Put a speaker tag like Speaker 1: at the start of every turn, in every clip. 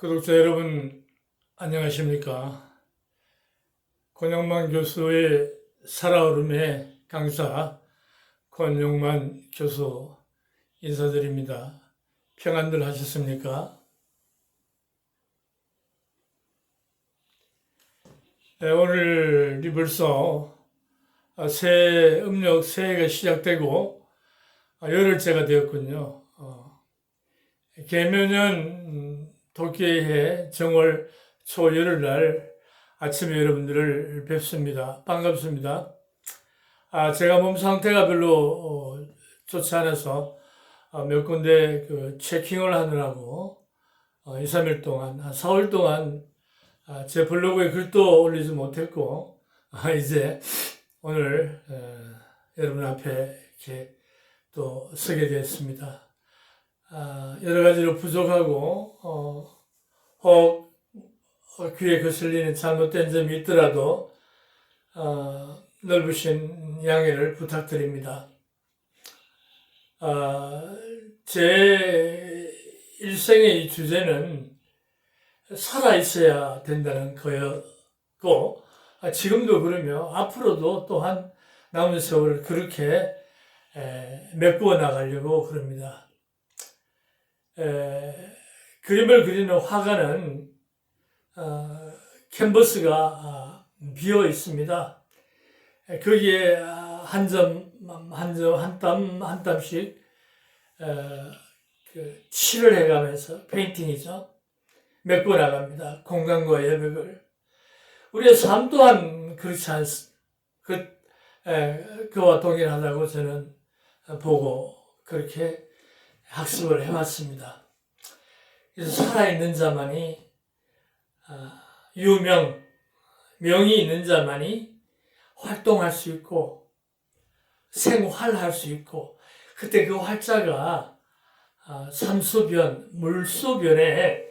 Speaker 1: 구독자 여러분, 안녕하십니까? 권영만 교수의 살아오름의 강사 권영만 교수 인사드립니다. 평안들 하셨습니까? 네, 오늘이 벌써 새 음력 새해가 시작되고 열흘째가 되었군요. 계묘년 도끼해 정월 초열흘날 아침에 여러분들을 뵙습니다. 반갑습니다. 제가 몸 상태가 별로 좋지 않아서 몇 군데 체킹을 하느라고 2, 3일 동안, 4월 동안 제 블로그에 글도 올리지 못했고 이제 오늘 여러분 앞에 이렇게 또 서게 되었습니다. 여러 가지로 부족하고 혹 귀에 거슬리는 잘못된 점이 있더라도 넓으신 양해를 부탁드립니다. 제 일생의 이 주제는 살아있어야 된다는 거였고 지금도 그러며 앞으로도 또한 남은 세월을 그렇게 메꾸어 나가려고 그럽니다. 그림을 그리는 화가는 캔버스가 비어 있습니다. 거기에 한 점, 한 땀, 한 땀씩 칠을 해가면서 페인팅이죠. 메꿔 나갑니다. 공간과 여백을. 우리의 삶 또한 그렇지 않습니다. 그와 동일하다고 저는 보고 그렇게 학습을 해왔습니다. 그래서 살아있는 자만이 명이 있는 자만이 활동할 수 있고 생활할 수 있고 그때 그 활자가 삼소변, 물소변에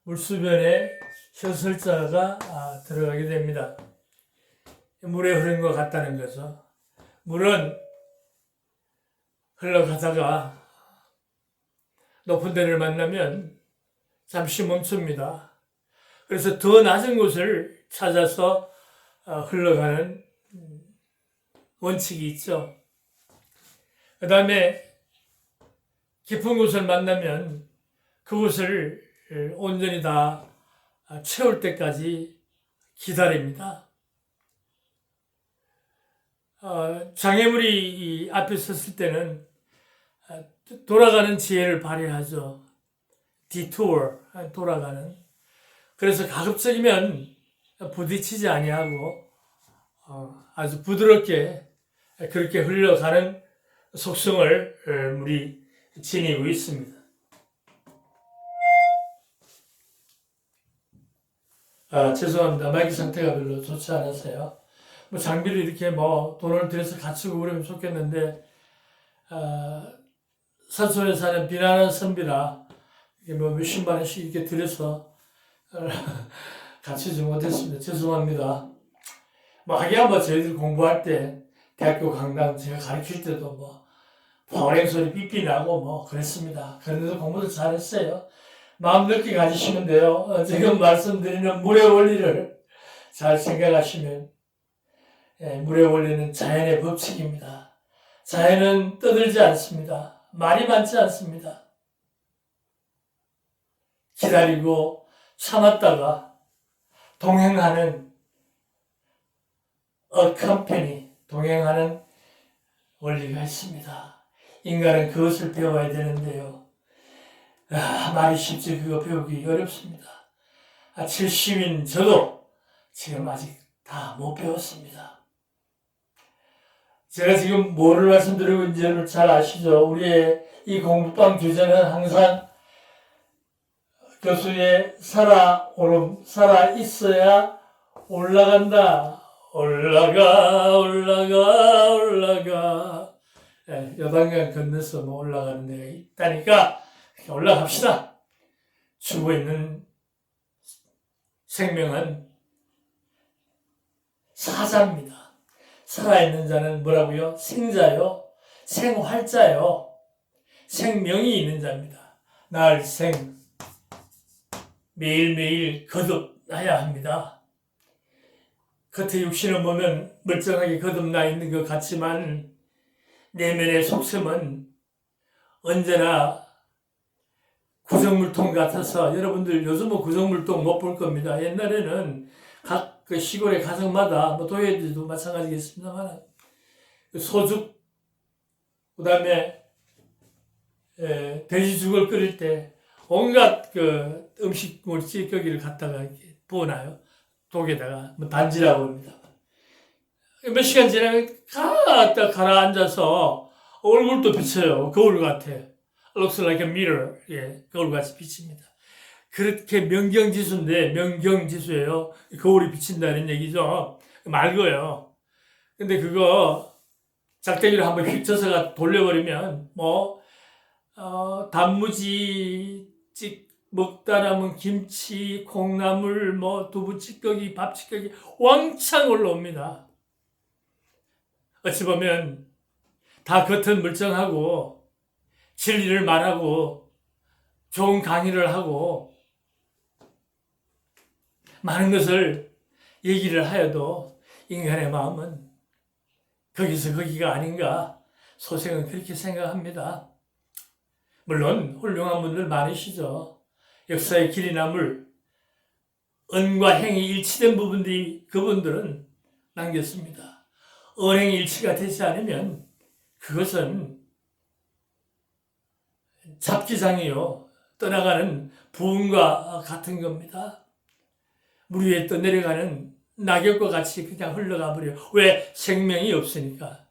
Speaker 1: 물소변에 혀설자가 들어가게 됩니다. 물에 흐른 것 같다는 거죠. 물은 흘러가다가 높은 데를 만나면 잠시 멈춥니다. 그래서 더 낮은 곳을 찾아서 흘러가는 원칙이 있죠. 그 다음에 깊은 곳을 만나면 그곳을 온전히 다 채울 때까지 기다립니다. 장애물이 앞에 섰을 때는 돌아가는 지혜를 발휘하죠. 디투어, 돌아가는. 그래서 가급적이면 부딪히지 아니하고 아주 부드럽게 그렇게 흘러가는 속성을 물이 지니고 있습니다. 죄송합니다. 마이크 상태가 별로 좋지 않아서요. 장비를 이렇게 돈을 들여서 갖추고 그러면 좋겠는데, 산소에 사는 비난한 선비라, 몇십만 원씩 이렇게 들여서 갖추지 못했습니다. 죄송합니다. 하기야 저희들 공부할 때, 대학교 강당 제가 가르칠 때도 파워랭 소리 삐삐 나고 그랬습니다. 그런데도 공부도 잘했어요. 마음 넓게 가지시면 돼요. 지금 말씀드리는 물의 원리를 잘 생각하시면, 물의 원리는 자연의 법칙입니다. 자연은 떠들지 않습니다. 말이 많지 않습니다. 기다리고 참았다가 동행하는 accompany, 동행하는 원리가 있습니다. 인간은 그것을 배워야 되는데요. 말이 쉽지 그거 배우기 어렵습니다. 70인 저도 지금 아직 다 못 배웠습니다. 제가 지금 뭐를 말씀드리고 있는지를 잘 아시죠? 우리의 이 공부방 주제는 항상 교수의 살아오름, 살아있어야 올라간다. 올라가. 여단강 건너서 올라가는 데가 있다니까 올라갑시다. 죽어있는 생명은 사자입니다. 살아있는 자는 뭐라고요? 생자요. 생활자요. 생명이 있는 자입니다. 날생 매일매일 거듭나야 합니다. 겉의 육신을 보면 멀쩡하게 거듭나 있는 것 같지만 내면의 속셈은 언제나 구정물통 같아서, 여러분들 요즘은 구정물통 못 볼 겁니다. 옛날에는 각 그 시골의 가정마다, 뭐 도예들도 마찬가지겠습니다만, 소죽, 그 다음에 돼지죽을 끓일 때 온갖 그 음식물 찌꺼기를 갖다가 이렇게 부어놔요. 독에다가, 뭐 단지라고 합니다. 몇 시간 지나면 갖다 가라앉아서 얼굴도 비쳐요. 거울 같아. Looks like a mirror. 예, 거울같이 비칩니다. 그렇게 명경지수인데, 명경지수예요. 거울이 비친다는 얘기죠. 맑아요. 근데 그거 작대기로 한번 휙 쳐서 돌려버리면, 단무지 먹다 남은 김치, 콩나물, 두부 찌꺼기, 밥 찌꺼기 왕창 올라옵니다. 어찌 보면 다 겉은 멀쩡하고 진리를 말하고 좋은 강의를 하고 많은 것을 얘기를 하여도 인간의 마음은 거기서 거기가 아닌가, 소생은 그렇게 생각합니다. 물론 훌륭한 분들 많으시죠. 역사의 길이 남을 언과 행이 일치된 부분들이, 그분들은 남겼습니다. 언행이 일치가 되지 않으면 그것은 잡기장이요, 떠나가는 부흥과 같은 겁니다. 물 위에 떠 내려가는 낙엽과 같이 그냥 흘러가 버려요. 왜? 생명이 없으니까.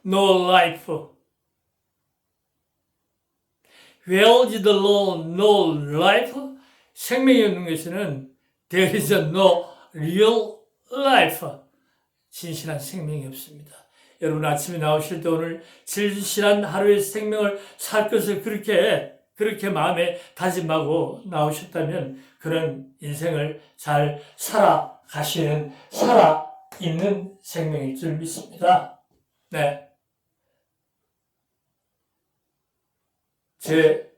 Speaker 1: No life. Where is the Lord? No life? 생명이 없는 것은 there is no real life. 진실한 생명이 없습니다. 여러분 아침에 나오실 때 오늘 진실한 하루의 생명을 살 것을 그렇게 마음에 다짐하고 나오셨다면 그런 인생을 잘 살아가시는, 살아있는 생명일 줄 믿습니다. 네. 제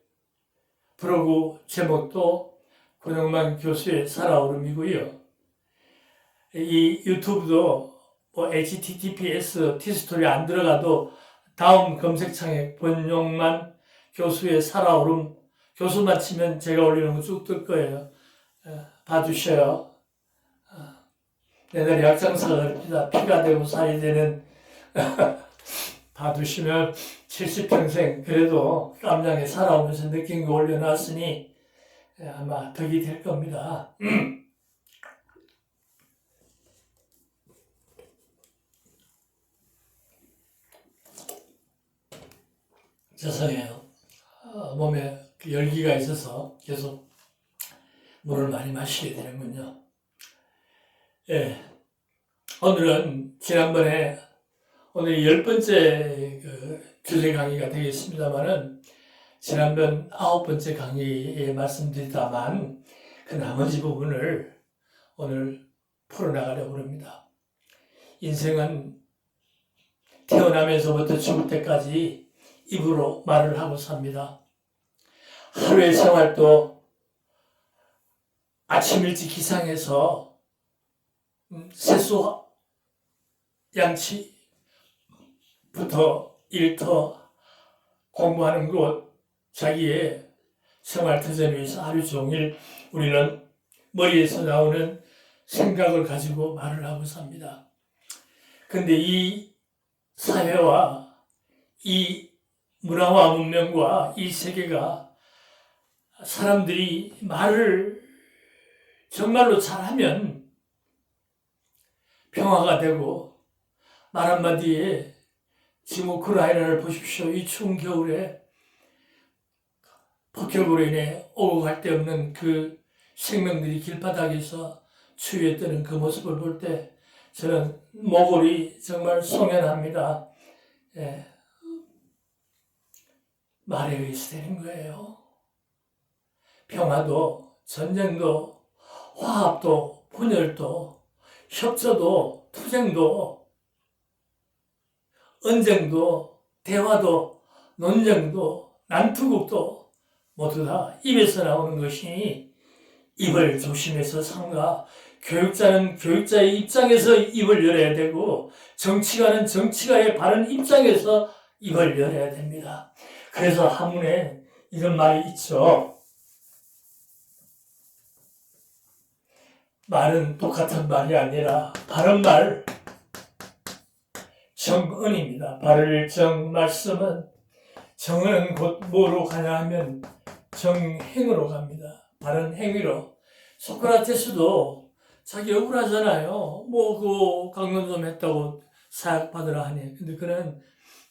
Speaker 1: 브로그 제목도 권영만 교수의 살아오름이고요. 이 유튜브도 https 티스토리 안 들어가도 다음 검색창에 권영만 교수의 살아오름, 교수만 치면 제가 올리는 거 쭉 뜰 거예요. 봐주셔요. 내날 약장사가 그럽니다. 피가 되고 살이 되는 봐두시면 70평생 그래도 깜냥에 살아오면서 느낀 거 올려놨으니 아마 덕이 될 겁니다. 죄송해요. 몸에 열기가 있어서 계속 물을 많이 마시게 되는군요. 예. 오늘은 지난번에 오늘 10번째 주제 강의가 되겠습니다만은 지난번 9번째 강의에 말씀드리다만 그 나머지 부분을 오늘 풀어나가려고 합니다. 인생은 태어나면서부터 죽을 때까지 입으로 말을 하고 삽니다. 하루의 생활도 아침 일찍 기상해서 세수 양치부터 일터 공부하는 곳, 자기의 생활 터전을 위해서 하루 종일 우리는 머리에서 나오는 생각을 가지고 말을 하고 삽니다. 근데 이 사회와 이 문화와 문명과 이 세계가 사람들이 말을 정말로 잘하면 평화가 되고, 말 한마디에 지금 우크라이나를 보십시오. 이 추운 겨울에 폭격으로 인해 오고 갈 데 없는 그 생명들이 길바닥에서 추위에 뜨는 그 모습을 볼 때 저는 모골이 정말 송연합니다. 예. 말에 의해서 되는 거예요. 평화도, 전쟁도, 화합도, 분열도, 협조도, 투쟁도, 언쟁도, 대화도, 논쟁도 난투극도 모두 다 입에서 나오는 것이니 입을 조심해서 삼가 교육자는 교육자의 입장에서 입을 열어야 되고 정치가는 정치가의 바른 입장에서 입을 열어야 됩니다. 그래서 한문에 이런 말이 있죠. 말은 똑같은 말이 아니라 바른 말, 정언입니다. 바를 정, 말씀은 정은 곧 뭐로 가냐 하면 정행으로 갑니다. 바른 행위로. 소크라테스도 자기 억울하잖아요. 그 강론 좀 했다고 사약 받으라 하니. 근데 그는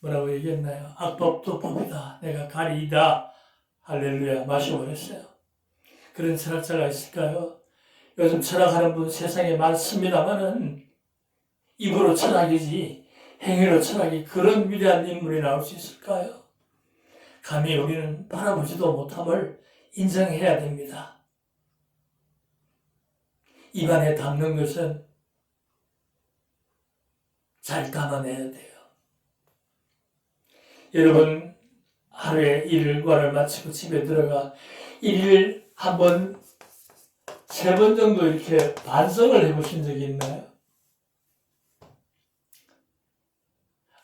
Speaker 1: 뭐라고 얘기했나요? 악법도 법이다. 내가 가리이다. 할렐루야. 마셔버렸어요. 그런 철학자가 있을까요? 요즘 철학하는 분 세상에 많습니다만은 입으로 철학이지 행위로 철학이 그런 위대한 인물이 나올 수 있을까요? 감히 우리는 바라보지도 못함을 인정해야 됩니다. 입안에 담는 것은 잘 담아내야 돼요. 여러분 하루에 일과를 마치고 집에 들어가 일일 한 번, 3번 정도 이렇게 반성을 해보신 적이 있나요?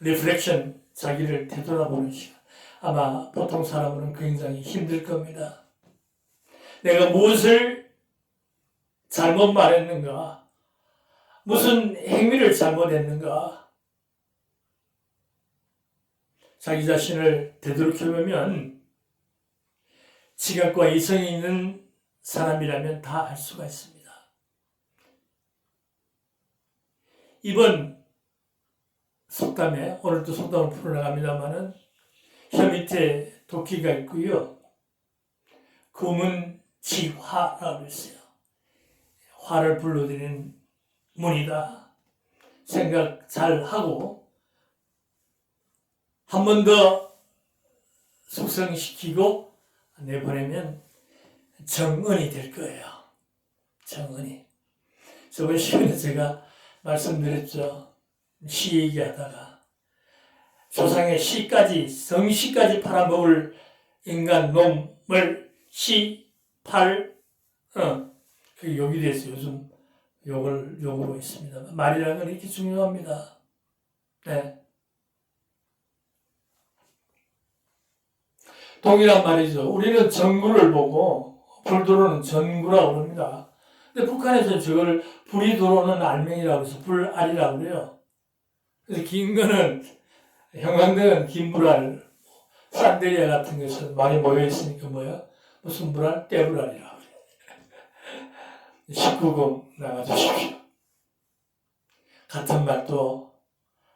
Speaker 1: 리프렉션, 자기를 되돌아보는 시간. 아마 보통 사람은 굉장히 힘들 겁니다. 내가 무엇을 잘못 말했는가? 무슨 행위를 잘못했는가? 자기 자신을 되돌이켜보면 지각과 이성이 있는 사람이라면 다 알 수가 있습니다. 이번 속담에 오늘도 속담을 풀어나갑니다마는 혀 밑에 도끼가 있고요. 금은 지화라고 했어요. 화를 불러들이는 문이다. 생각 잘 하고 한 번 더 숙성시키고 내보내면 정언이 될 거예요. 정언이. 저번 시간에 제가 말씀드렸죠. 시 얘기하다가 조상의 시까지, 성시까지 팔아먹을 인간 놈을 그게 욕이 돼서 요즘 욕으로 있습니다. 말이라는 건 이렇게 중요합니다. 네. 동일한 말이죠. 우리는 전구를 보고 불 들어오는 전구라고 합니다. 근데 북한에서는 저걸 불이 들어오는 알맹이라고 해서 불알이라고 그래요. 그래서 긴 거는 형광등은 긴 불알, 산데리아 같은 것은 많이 모여있으니까 무슨 불알? 떼불알이라고 그래요. 19금 나가주십시오. 같은 말도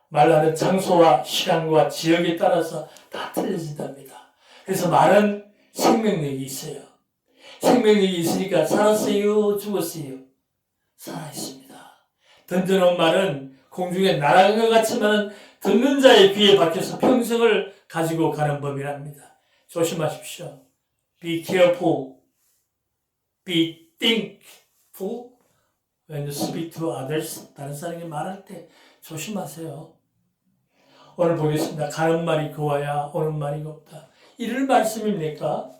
Speaker 1: 말하는 장소와 시간과 지역에 따라서 다 틀려진답니다. 그래서 말은 생명력이 있어요. 생명력이 있으니까 살았어요? 죽었어요? 살아있습니다. 던져놓은 말은 공중에 날아간 것 같지만 듣는 자의 귀에 박혀서 평생을 가지고 가는 법이랍니다. 조심하십시오. Be careful. Be thankful when you speak to others. 다른 사람에게 말할 때 조심하세요. 오늘 보겠습니다. 가는 말이 고와야 오는 말이 곱다. 이럴 말씀입니까?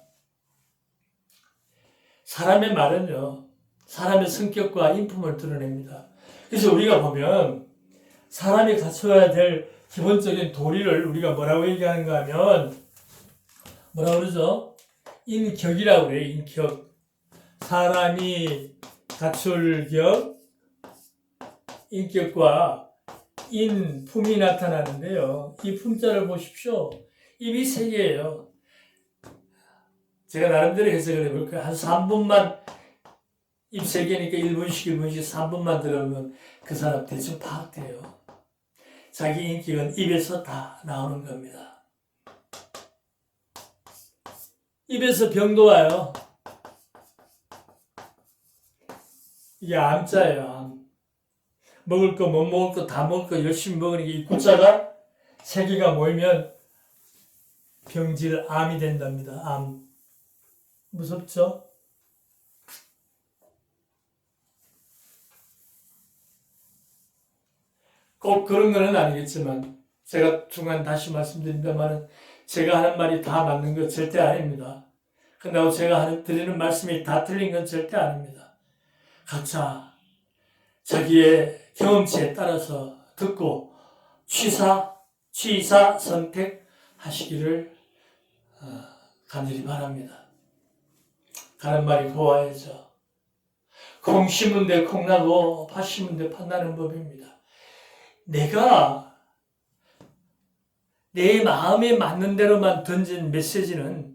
Speaker 1: 사람의 말은요, 사람의 성격과 인품을 드러냅니다. 그래서 우리가 보면 사람이 갖춰야 될 기본적인 도리를 우리가 뭐라고 얘기하는가 하면 뭐라고 그러죠? 인격이라고 그래요. 인격. 사람이 갖출 격, 인격과 인품이 나타나는데요. 이 품자를 보십시오. 입이 3개예요. 제가 나름대로 해석을 해볼게요. 한 3분만, 입 3개니까 1분씩 3분만 들어보면 그 사람 대충 파악돼요. 자기 인격은 입에서 다 나오는 겁니다. 입에서 병도 와요. 이게 암자예요, 암. 먹을 거, 못 먹을 거, 다 먹을 거 열심히 먹으니까 이 구자가 3개가 모이면 병질 암이 된답니다. 암. 무섭죠? 꼭 그런 건 아니겠지만 제가 중간 다시 말씀드립니다만 제가 하는 말이 다 맞는 건 절대 아닙니다. 그런다고 제가 드리는 말씀이 다 틀린 건 절대 아닙니다. 각자 자기의 경험치에 따라서 듣고 취사 선택하시기를 간절히 바랍니다. 가는 말이 고와야죠. 콩 심은 데 콩 나고 팥 심은 데 팥 나는 법입니다. 내가 내 마음에 맞는 대로만 던진 메시지는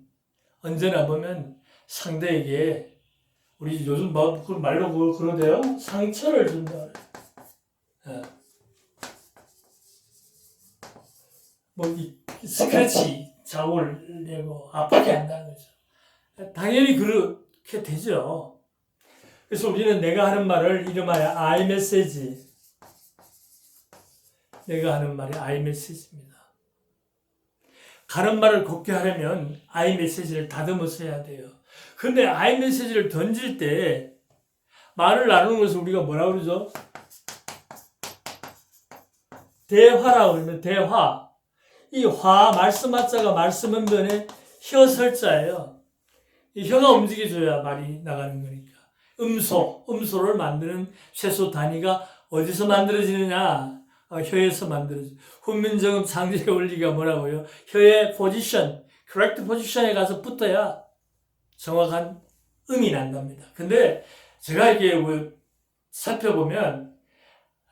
Speaker 1: 언제나 보면 상대에게 우리 요즘 말로 그러대요. 상처를 준다. 스크래치 자국을 내고 아프게 한다는 거죠. 당연히 그렇게 되죠. 그래서 우리는 내가 하는 말을 이름하여 I 메시지. 내가 하는 말이 I 메시지입니다. 가는 말을 곱게 하려면 I 메시지를 다듬어서 해야 돼요. 근데 I 메시지를 던질 때 말을 나누는 것을 우리가 뭐라고 그러죠? 대화라고 그러면 대화. 이 말씀 한자가 말씀 한변에 혀설자예요. 이 혀가 움직여줘야 말이 나가는 거니까. 음소를 만드는 최소 단위가 어디서 만들어지느냐? 혀에서 만들어져. 훈민정음 창제의 원리가 뭐라고요? 혀의 포지션, correct 포지션에 가서 붙어야 정확한 음이 난답니다. 근데 제가 이렇게 살펴보면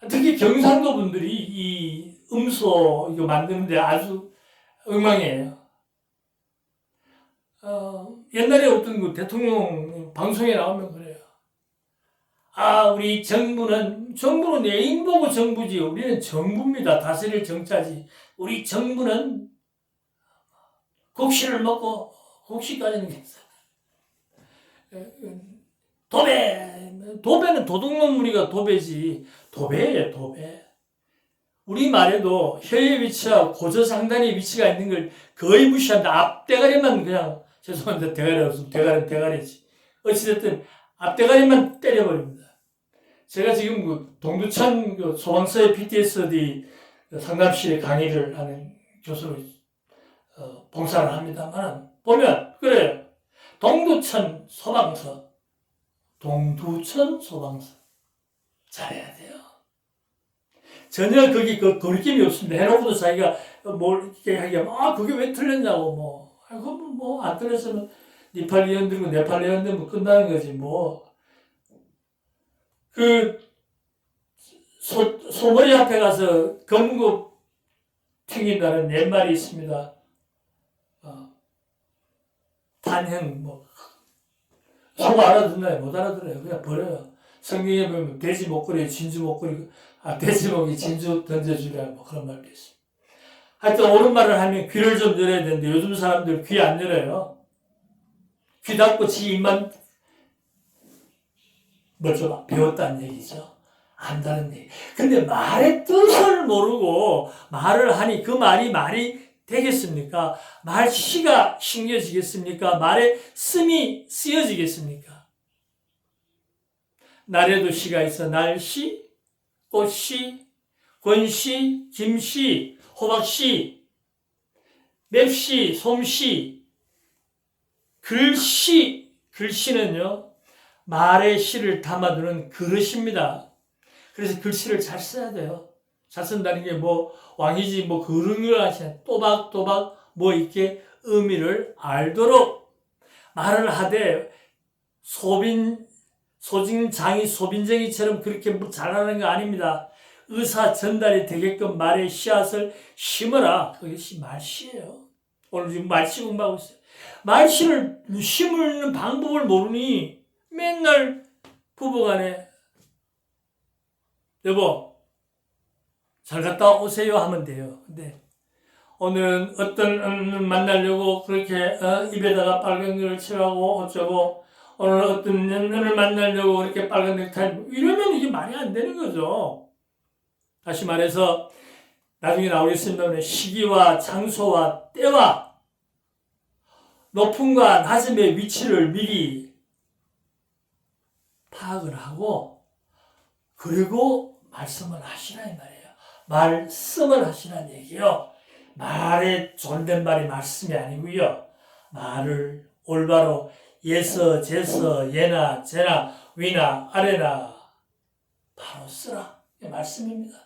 Speaker 1: 특히 경상도 분들이 이 음소 이거 만드는데 아주 엉망이에요. 옛날에 어떤 대통령 방송에 나오면 그래요. 우리 정부는 애인 보고 정부지. 우리는 정부입니다. 다스릴 정자지. 우리 정부는 곡식을 먹고 곡식까지는 괜찮아. 도배는 도둑놈무리가 도배지. 도배예요, 도배. 우리 말에도 혀의 위치와 고저상단의 위치가 있는 걸 거의 무시한다. 앞대가리만 그냥, 죄송합니다. 대가리지. 어찌됐든 앞대가리만 때려버립니다. 제가 지금 동두천 소방서의 PTSD 상담실에 강의를 하는 교수로 봉사를 합니다만, 보면, 그래요. 동두천 소방서. 잘해야 돼요. 전혀 거기 거리낌이 없습니다. 해놓고도 자기가 뭘 이렇게 하기가, 그게 왜 틀렸냐고, 안 틀렸으면 니팔 예언 들고 네팔 예언 들면 끝나는 거지, 소머리 앞에 가서 검고 튀긴다는 옛말이 있습니다. 단행, 서로 알아듣나요? 못 알아들어요. 그냥 버려요. 성경에 보면 돼지 목걸이에 진주 목걸이, 돼지 목이 진주 던져주랴, 그런 말도 있습니다. 하여튼 옳은 말을 하면 귀를 좀 열어야 되는데 요즘 사람들 귀 안 열어요. 귀 닫고 지 입만 좀 배웠다는 얘기죠. 안다는 얘기. 근데 말의 뜻을 모르고 말을 하니 그 말이 되겠습니까? 말씨가 심겨지겠습니까? 말의 씀이 쓰여지겠습니까? 날에도 시가 있어. 날씨, 꽃씨, 권씨, 김씨, 호박씨, 맵씨, 솜씨, 글씨는요, 말의 시를 담아두는 그릇입니다. 그래서 글씨를 잘 써야 돼요. 잘 쓴다는 게 왕이지 그런 걸 하시네. 또박또박 이렇게 의미를 알도록 말을 하되 소진장이 소빈쟁이처럼 그렇게 잘하는 거 아닙니다. 의사 전달이 되게끔 말의 씨앗을 심어라. 그것이 말씨예요. 오늘 지금 말씨 공부하고 있어요. 말씨를 심는 방법을 모르니 맨날 부부간에 여보 잘 갔다 오세요 하면 돼요. 근데 오늘은 어떤 만나려고 그렇게 입에다가 빨간 걸 칠하고 어쩌고, 오늘 어떤 년을 만나려고 그렇게 빨간 넥타이, 이러면 이게 말이 안 되는 거죠. 다시 말해서 나중에 나오겠습니다만 시기와 장소와 때와 높음과 낮음의 위치를 미리 파악을 하고 그리고 말씀을 하시라 이 말이에요. 말씀을 하시라는 얘기요. 말에 존댓말이 말씀이 아니고요. 말을 올바로 예서, 제서, 예나, 제나, 위나, 아래나 바로 쓰라. 이 말씀입니다.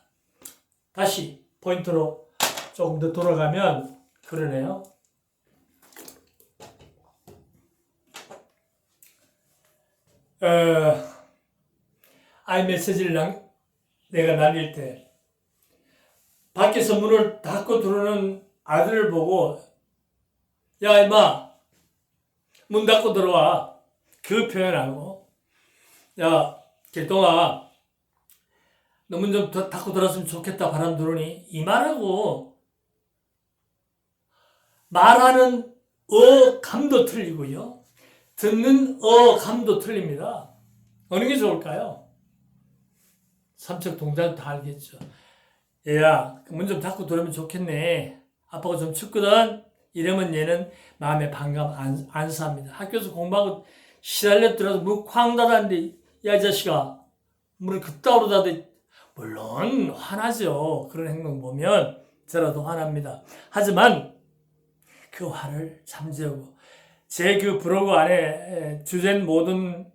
Speaker 1: 다시 포인트로 조금 더 돌아가면 그러네요. 아이메시지를 내가 날릴 때 밖에서 문을 닫고 들어오는 아들을 보고 야 임마 문 닫고 들어와 그 표현하고 야 개똥아 너 문 좀 닫고 들어왔으면 좋겠다 바람 들어오니 이 말하고 말하는 어감도 틀리고요 듣는 어감도 틀립니다. 어느 게 좋을까요? 삼척 동작 다 알겠죠. 얘야 문 좀 닫고 들어오면 좋겠네. 아빠가 좀 춥거든. 이러면 얘는 마음에 반감 안사합니다. 학교에서 공부하고 시달려 들어서 문 쾅 닫았는데 야 이 자식아 문을 그따위로 닫아. 물론 화나죠. 그런 행동 보면 저라도 화납니다. 하지만 그 화를 잠재우고 제 그 브로그 안에 주된 모든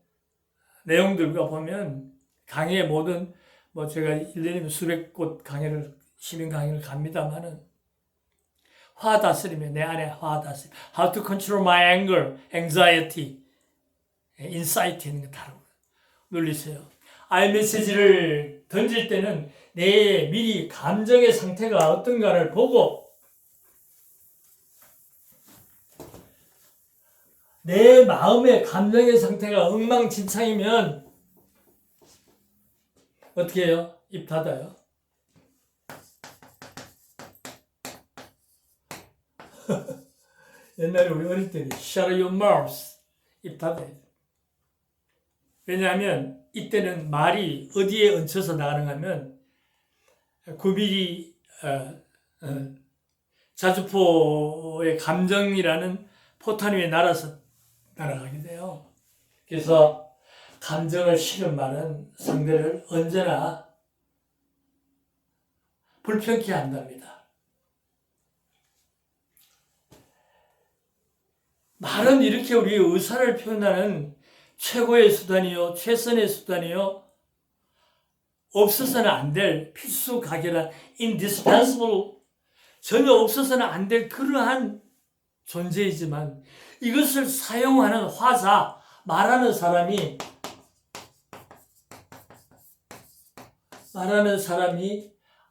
Speaker 1: 내용들과 보면 강의의 모든 뭐 제가 1년이면 수백 곳 강의를 시민 강의를 갑니다만은 화 다스리면 내 안에 화 다스리 How to control my anger, anxiety, insight 있는 거 다 눌리세요. 아이메시지를 던질 때는 내 미리 감정의 상태가 어떤가를 보고 내 마음의 감정의 상태가 엉망진창이면 어떻게 해요? 입 닫아요. 옛날에 우리 어릴 때는 Shut your mouth. 입 닫아야 돼. 왜냐하면 이때는 말이 어디에 얹혀서 나가는가 하면 9mm 자주포의 감정이라는 포탄 위에 날아가게 돼요. 그래서 감정을 실은 말은 상대를 언제나 불편케 한답니다. 말은 이렇게 우리의 의사를 표현하는 최고의 수단이요, 최선의 수단이요, 없어서는 안 될 필수 가결한 indispensable 전혀 없어서는 안 될 그러한 존재이지만 이것을 사용하는 화자, 말하는 사람이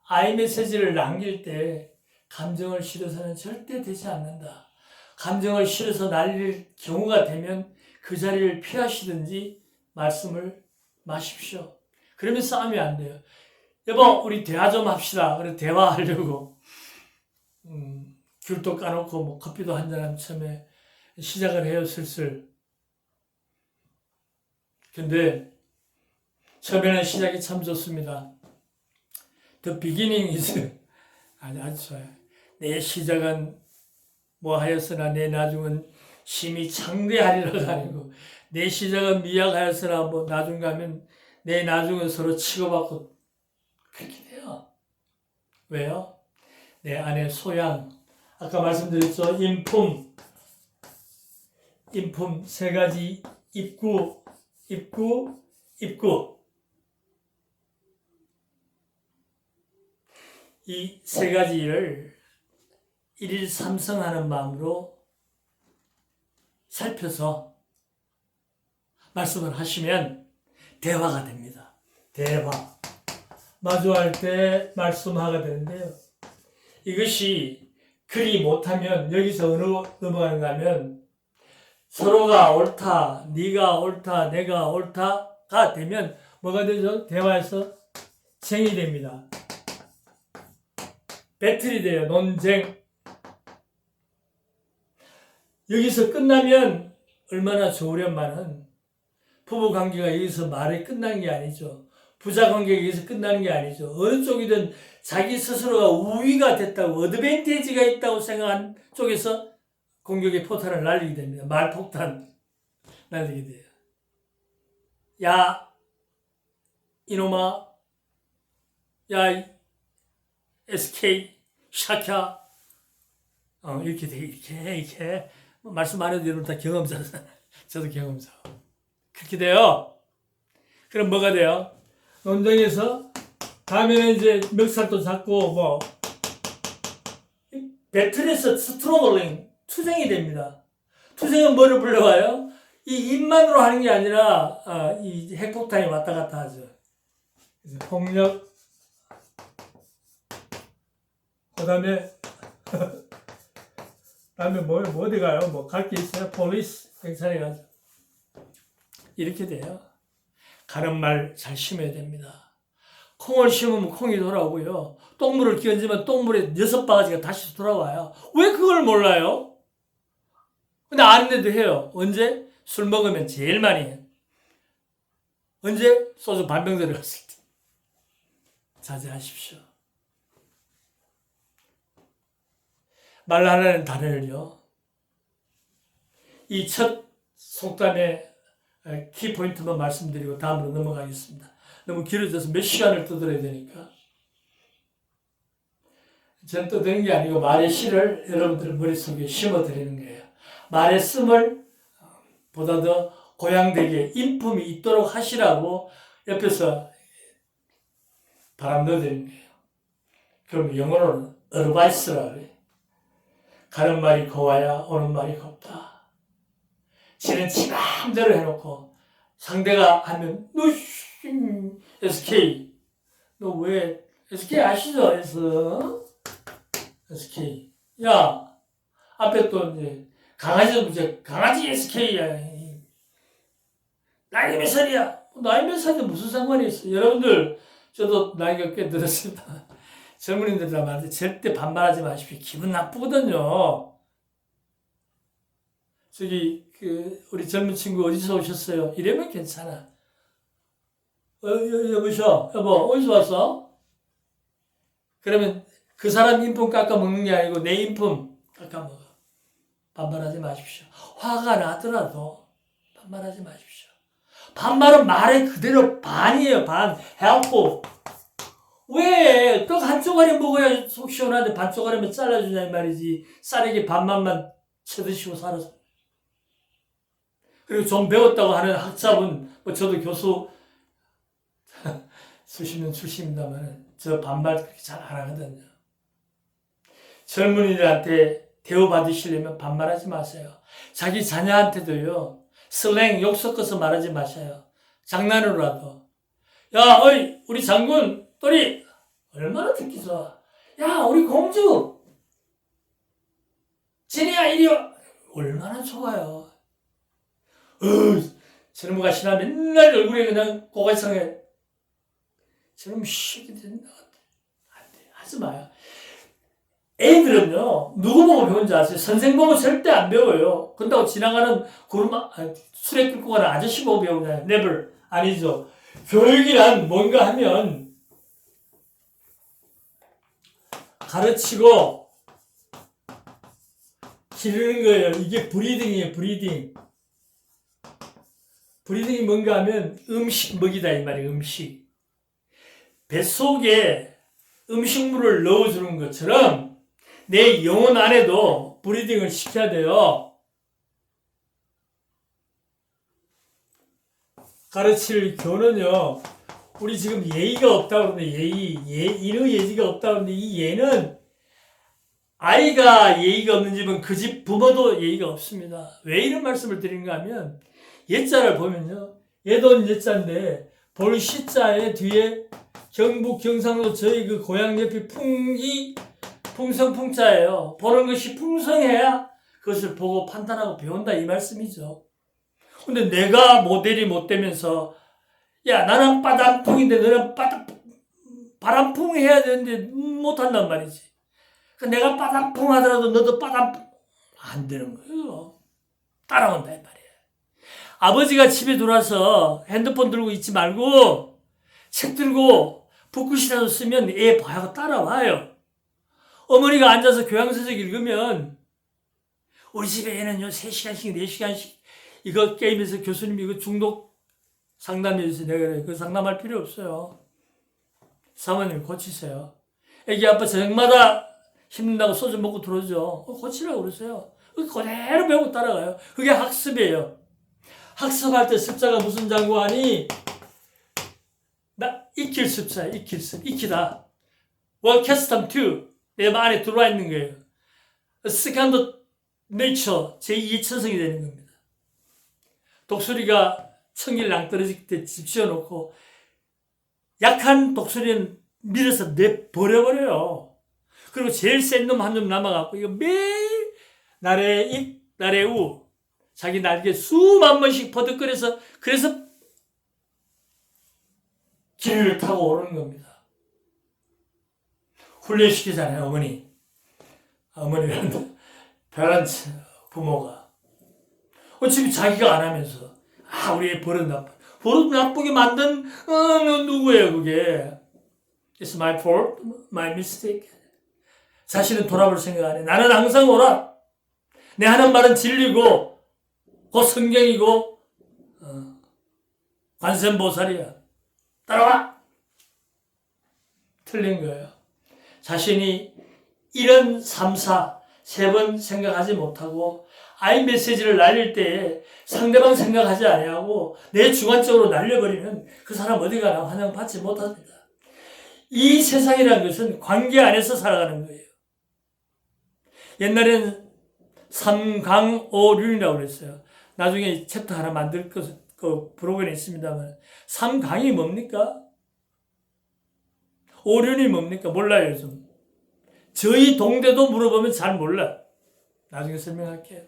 Speaker 1: 아이메시지를 남길 때 감정을 실어서는 절대 되지 않는다. 감정을 실어서 날릴 경우가 되면 그 자리를 피하시든지 말씀을 마십시오. 그러면 싸움이 안 돼요. 여보 우리 대화 좀 합시다. 그래 대화하려고 귤도 까놓고 뭐 커피도 한잔한 처음에 시작을 해요. 슬슬. 근데 처음에는 시작이 참 좋습니다. The beginning is 아주 좋아요. 내 시작은 뭐 하였으나 내 나중은 심히 창대하리라가 아니고 내 시작은 미약하였으나 뭐 나중 가면 내 나중은 서로 치고받고 그렇게 돼요. 왜요? 내 안에 소양 아까 말씀드렸죠. 인품 세 가지 입구 이 세 가지를 일일 삼성하는 마음으로 살펴서 말씀을 하시면 대화가 됩니다. 대화. 마주할 때 말씀하게 되는데요. 이것이 그리 못하면 여기서 어느 넘어가는가 하면 서로가 옳다, 네가 옳다, 내가 옳다가 되면 뭐가 되죠? 대화에서 쟁이 됩니다. 배틀이 돼요. 논쟁. 여기서 끝나면 얼마나 좋으련만은 부부관계가 여기서 말이 끝나는 게 아니죠. 부자관계가 여기서 끝나는 게 아니죠. 어느 쪽이든 자기 스스로가 우위가 됐다고 어드밴티지가 있다고 생각한 쪽에서 공격의 포탄을 날리게 됩니다. 말폭탄 날리게 돼요. 야 이놈아 야 SK 샤캬 이렇게 돼, 이렇게. 말씀 안 해도 여러분 다 경험자잖아요. 저도 경험자. 그렇게 돼요. 그럼 뭐가 돼요? 논쟁에서 다음에는 이제 멱살도 잡고 배틀에서 스트로글링 투쟁이 됩니다. 투쟁은 뭐를 불러와요? 이 입만으로 하는 게 아니라 이 핵폭탄이 왔다 갔다 하죠. 그래서 폭력, 그다음에 뭐 어디 가요? 뭐 갈 게 있어요? 폴리스 경찰에 가죠. 이렇게 돼요. 가는 말 잘 심어야 됩니다. 콩을 심으면 콩이 돌아오고요. 똥물을 끼얹으면 똥물에 6바가지가 다시 돌아와요. 왜 그걸 몰라요? 근데 아는데도 해요. 언제? 술 먹으면 제일 많이 해요. 언제? 소주 반병 들어갔을 때. 자제하십시오. 말 하나는 다른을요. 이 첫 속담의 키포인트만 말씀드리고 다음으로 넘어가겠습니다. 너무 길어져서 몇 시간을 떠들어야 되니까. 전 떠드는 게 아니고 말의 실을 여러분들 머릿속에 심어드리는 거예요. 말의 씀을 보다 더 고양되게 인품이 있도록 하시라고 옆에서 바람 넣어드리는 거예요. 그럼 영어로는 어드바이스라고 해요. 가는 말이 고와야 오는 말이 곱다. 지는 지 맘대로 해놓고 상대가 하면 너 SK 너 왜 SK 아시죠? SK 야 앞에 또 이제 강아지 SK야. 나이 몇 살이야? 나이 몇 살인데 무슨 상관이 있어? 여러분들 저도 나이가 꽤 들었습니다. 젊은이들한테 절대 반말하지 마십시오. 기분 나쁘거든요. 저기 우리 젊은 친구 어디서 오셨어요? 이러면 괜찮아. 여보셔, 여보 어디서 왔어? 그러면 그 사람 인품 깎아 먹는 게 아니고 내 인품 깎아 먹어. 반말하지 마십시오. 화가 나더라도 반말하지 마십시오. 반말은 말의 그대로 반이에요. 반. helpful. 왜? 떡 한 쪼가리 먹어야 속 시원한데 반 쪼가리만 잘라주냐 이 말이지. 쌀에게 반만만 쳐드시고 살아서. 그리고 좀 배웠다고 하는 학자분, 저도 교수 수십 년 출신입니다만 저 반말 그렇게 잘 안 하거든요. 젊은이들한테 대우받으시려면 반말하지 마세요. 자기 자녀한테도요. 슬랭 욕 섞어서 말하지 마세요. 장난으로라도. 야, 어이 우리 장군 또리 얼마나 듣기 좋아. 야, 우리 공주 제리야 이리 와. 얼마나 좋아요. 저놈가 신나 맨날 얼굴에 그냥 고가상해. 저놈 시기들 안 돼. 하지 마요. 애들은요, 누구 보고 배운지 아세요? 선생 보고 절대 안 배워요. 그런다고 지나가는 술에 끌고 가는 아저씨 보고 배우나요? never. 아니죠. 교육이란 뭔가 하면 가르치고 기르는 거예요. 이게 브리딩이에요, 브리딩. 브리딩이 뭔가 하면 음식 먹이다 이 말이에요, 음식. 뱃속에 음식물을 넣어주는 것처럼 내 영혼 안에도 브리딩을 시켜야 돼요. 가르칠 교는요, 우리 지금 예의가 없다고 그러는데, 인의 예지가 없다고 그러는데, 이 예는 아이가 예의가 없는 집은 그 집 부모도 예의가 없습니다. 왜 이런 말씀을 드리는가 하면, 예자를 보면요, 예돈 예자인데, 볼 시자에 뒤에 경북 경상도 저희 그 고향 옆이 풍성풍자예요. 보는 것이 풍성해야 그것을 보고 판단하고 배운다 이 말씀이죠. 근데 내가 모델이 못 되면서 야 나는 바람풍인데 너는 바람풍 해야 되는데 못한단 말이지. 내가 바람풍 하더라도 너도 바람풍 안 되는 거예요. 따라온다 이 말이에요. 아버지가 집에 들어와서 핸드폰 들고 있지 말고 책 들고 붓글씨라도 쓰면 애 봐하고 따라와요. 어머니가 앉아서 교양서적 읽으면 우리 집에 애는요 3시간씩 4시간씩 이거 게임에서 교수님이 이거 중독 상담해주세요. 내가 그래. 그 상담할 필요 없어요. 사모님 고치세요. 애기 아빠 저녁마다 힘든다고 소주 먹고 들어오죠. 고치라고 그러세요. 그대로 배우고 따라가요. 그게 학습이에요. 학습할 때 습자가 무슨 장구하니? 익힐 습자야. 익힐 습. 익히다. 캐스텀 투. 내 안에 들어와 있는 거예요. 세컨드 네이처. 제2의 천성이 되는 겁니다. 독수리가 청일 낭떠러질 때 집 지어놓고 약한 독수리는 밀어서 내버려버려요. 그리고 제일 센 놈 한 놈 남아갖고 이거 매일 날에 입, 날에 우 자기 날개 수만 번씩 버득거려서 그래서 길을 타고 오르는 겁니다. 훈련시키잖아요, 어머니. 어머니는 별한 부모가. 어차피 자기가 안 하면서 우리 애 버릇 나빠. 버릇 나쁘게 만든 누구예요, 그게? It's my fault, my mistake. 자신은 돌아볼 생각 안 해. 나는 항상 오라. 내 하는 말은 진리고 곧 성경이고 관세음보살이야. 따라와. 틀린 거예요. 자신이 이런 3사 3번 생각하지 못하고 아이 메시지를 날릴 때 상대방 생각하지 아니하고 내 주관적으로 날려버리면 그 사람 어디 가나 환영받지 못합니다. 이 세상이라는 것은 관계 안에서 살아가는 거예요. 옛날에는 삼강오륜이라고 그랬어요. 나중에 챕터 하나 만들 그 프로그램이 있습니다만 삼강이 뭡니까? 오륜이 뭡니까? 몰라요, 요즘. 저희 동대도 물어보면 잘 몰라. 나중에 설명할게요.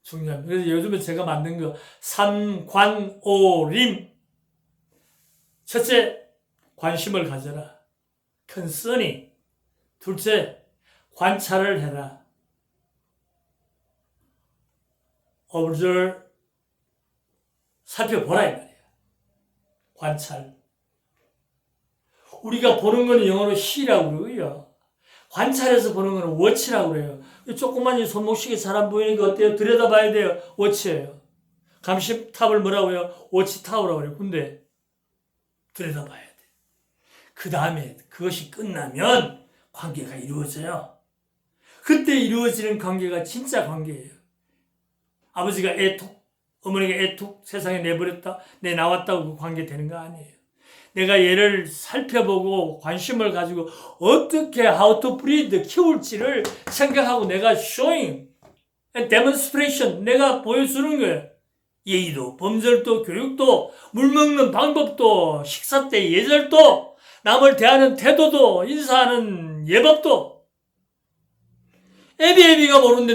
Speaker 1: 중요합니다. 그래서 요즘에 제가 만든 거 삼관오림. 첫째, 관심을 가져라. 컨서니. 둘째, 관찰을 해라. observe, 살펴보라 이 말이에요. 관찰. 우리가 보는 거는 영어로 see라고 그러고요. 관찰해서 보는 거는 watch라고 그래요. 조그만 이 손목시계 잘 안 보이니까 어때요? 들여다봐야 돼요. watch예요. 감시탑을 뭐라고 해요? watch타워라고 그래요. 근데 들여다봐야 돼. 그 다음에 그것이 끝나면 관계가 이루어져요. 그때 이루어지는 관계가 진짜 관계예요. 아버지가 애톡, 어머니가 애톡 세상에 내버렸다, 내 나왔다고 그 관계 되는 거 아니에요. 내가 얘를 살펴보고 관심을 가지고 어떻게 how to breed 키울지를 생각하고 내가 showing and demonstration 내가 보여주는 거예요. 예의도, 범절도, 교육도, 물 먹는 방법도, 식사 때 예절도, 남을 대하는 태도도, 인사하는 예법도 애비가 모르는데